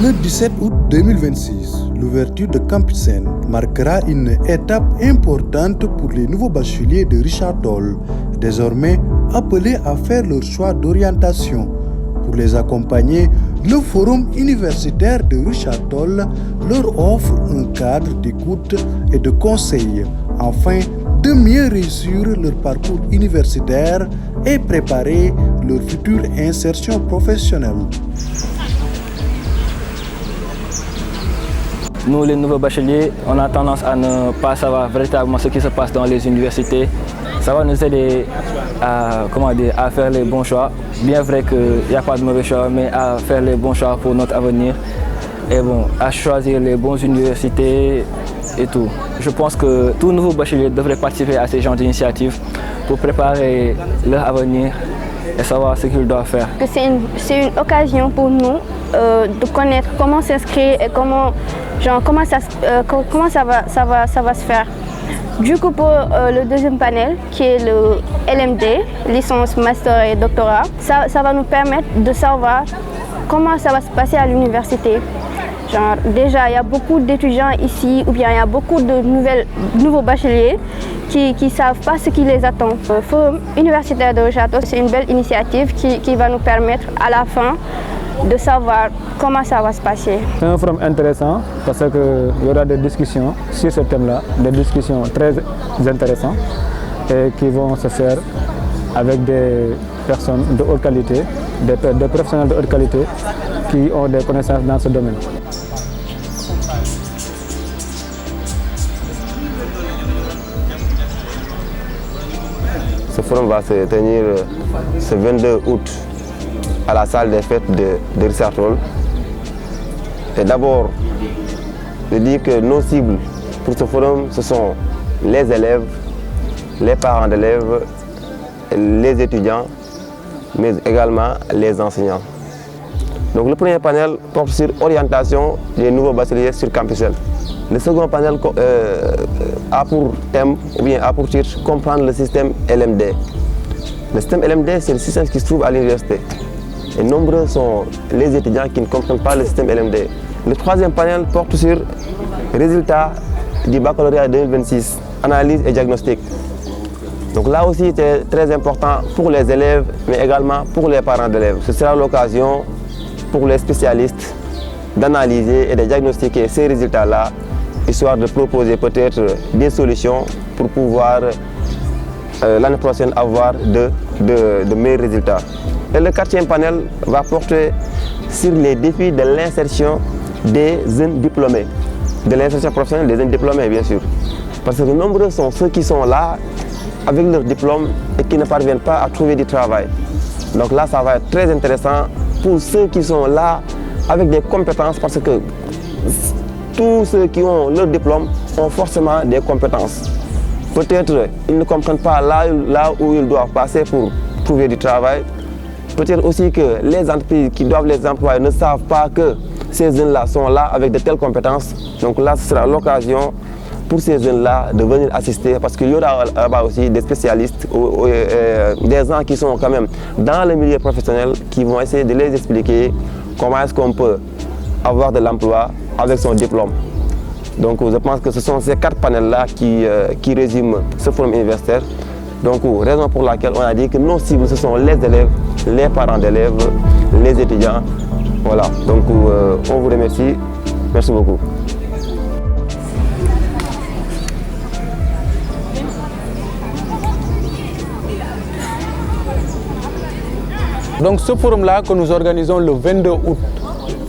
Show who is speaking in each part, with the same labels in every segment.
Speaker 1: Le 17 août 2026, l'ouverture de Campus N marquera une étape importante pour les nouveaux bacheliers de Richard Toll, désormais appelés à faire leur choix d'orientation. Pour les accompagner, le Forum universitaire de Richard Toll leur offre un cadre d'écoute et de conseil, afin de mieux réussir leur parcours universitaire et préparer leur future insertion professionnelle.
Speaker 2: Nous, les nouveaux bacheliers, on a tendance à ne pas savoir véritablement ce qui se passe dans les universités. Ça va nous aider à faire les bons choix. Bien vrai qu'il n'y a pas de mauvais choix, mais à faire les bons choix pour notre avenir. Et à choisir les bonnes universités et tout. Je pense que tout nouveau bachelier devrait participer à ces genres d'initiatives pour préparer leur avenir et savoir ce qu'ils doivent faire.
Speaker 3: C'est une occasion pour nous de connaître comment s'inscrire et comment ça va se faire. Du coup, pour le deuxième panel, qui est le LMD, licence, master et doctorat, ça va nous permettre de savoir comment ça va se passer à l'université. Déjà, il y a beaucoup d'étudiants ici, ou bien il y a beaucoup de nouveaux bacheliers qui ne savent pas ce qui les attend. Le Forum universitaire de Richard Toll, c'est une belle initiative qui va nous permettre à la fin de savoir comment ça va se passer.
Speaker 4: C'est un forum intéressant parce qu'il y aura des discussions sur ce thème-là, des discussions très intéressantes et qui vont se faire avec des personnes de haute qualité, des professionnels de haute qualité qui ont des connaissances dans ce domaine.
Speaker 5: Ce forum va se tenir ce 22 août à la salle des fêtes de Richard Toll. Et d'abord, je dis que nos cibles pour ce forum, ce sont les élèves, les parents d'élèves, les étudiants, mais également les enseignants. Donc le premier panel porte sur l'orientation des nouveaux bacheliers sur Campus N. Le second panel a pour thème, ou bien a pour titre, comprendre le système LMD. Le système LMD, c'est le système qui se trouve à l'université. Et nombreux sont les étudiants qui ne comprennent pas le système LMD. Le troisième panel porte sur résultats du baccalauréat 2026, analyse et diagnostic. Donc là aussi, c'est très important pour les élèves, mais également pour les parents d'élèves. Ce sera l'occasion pour les spécialistes d'analyser et de diagnostiquer ces résultats-là, histoire de proposer peut-être des solutions pour pouvoir l'année prochaine avoir de meilleurs résultats. Et le quatrième panel va porter sur les défis de l'insertion des jeunes diplômés, de l'insertion professionnelle des jeunes diplômés bien sûr. Parce que nombreux sont ceux qui sont là avec leur diplôme et qui ne parviennent pas à trouver du travail. Donc là, ça va être très intéressant pour ceux qui sont là avec des compétences, parce que tous ceux qui ont leur diplôme ont forcément des compétences. Peut-être ils ne comprennent pas là où ils doivent passer pour trouver du travail. Peut-être aussi que les entreprises qui doivent les employer ne savent pas que ces jeunes-là sont là avec de telles compétences. Donc là, ce sera l'occasion pour ces jeunes-là de venir assister, parce qu'il y aura là-bas aussi des spécialistes, des gens qui sont quand même dans le milieu professionnel, qui vont essayer de les expliquer comment est-ce qu'on peut avoir de l'emploi avec son diplôme. Donc je pense que ce sont ces 4 panels-là qui résument ce forum universitaire. Donc raison pour laquelle on a dit que nos cibles, ce sont les élèves, les parents d'élèves, les étudiants. Voilà, donc on vous remercie. Merci beaucoup.
Speaker 4: Donc ce forum-là que nous organisons le 22 août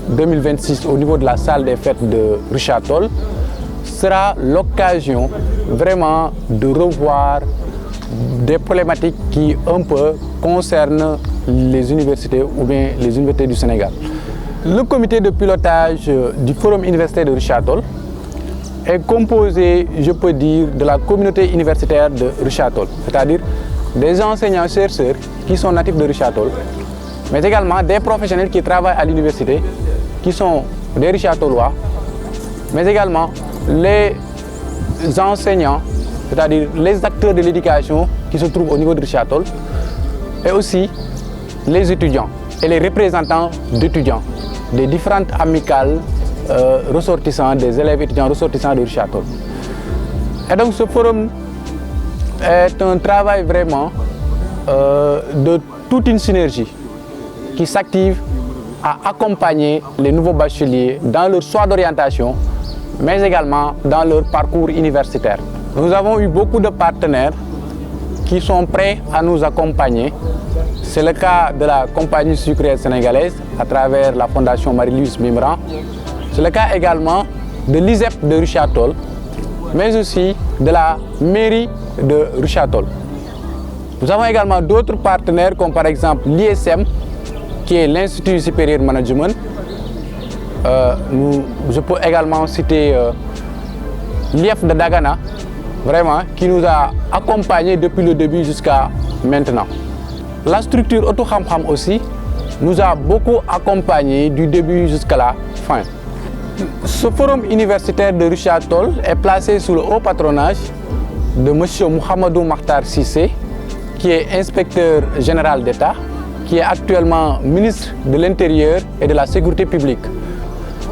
Speaker 4: 2026 au niveau de la salle des fêtes de Richard Toll sera l'occasion vraiment de revoir des problématiques qui un peu concernent les universités ou bien les universités du Sénégal. Le comité de pilotage du forum universitaire de Richard Toll est composé, je peux dire, de la communauté universitaire de Richard Toll, c'est-à-dire des enseignants-chercheurs qui sont natifs de Richard Toll, mais également des professionnels qui travaillent à l'université, qui sont des Richard Tollois, mais également les enseignants, c'est-à-dire les acteurs de l'éducation qui se trouvent au niveau de Richard Toll, et aussi les étudiants et les représentants d'étudiants. des différentes amicales ressortissants, des élèves étudiants ressortissants de Richard Toll. Et donc ce forum est un travail vraiment de toute une synergie qui s'active à accompagner les nouveaux bacheliers dans leur choix d'orientation, mais également dans leur parcours universitaire. Nous avons eu beaucoup de partenaires qui sont prêts à nous accompagner. C'est le cas de la compagnie sucrière sénégalaise à travers la fondation Marie-Louise Mimran. C'est le cas également de l'ISEP de Richard Toll, mais aussi de la mairie de Richard Toll. Nous avons également d'autres partenaires comme par exemple l'ISM, qui est l'Institut supérieur de management. Je peux également citer l'IF de Dagana, vraiment, qui nous a accompagnés depuis le début jusqu'à maintenant. La structure Auto Khamkham aussi nous a beaucoup accompagnés du début jusqu'à la fin. Ce forum universitaire de Richard Toll est placé sous le haut patronage de M. Mouhamadou Makhtar Sissé, qui est inspecteur général d'État, qui est actuellement ministre de l'Intérieur et de la Sécurité publique.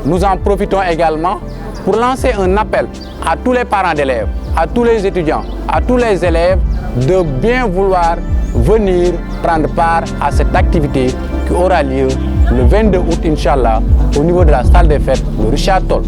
Speaker 4: Nous en profitons également pour lancer un appel à tous les parents d'élèves, à tous les étudiants, à tous les élèves de bien vouloir venir prendre part à cette activité qui aura lieu le 22 août, Inch'Allah, au niveau de la salle des fêtes de Richard Toll.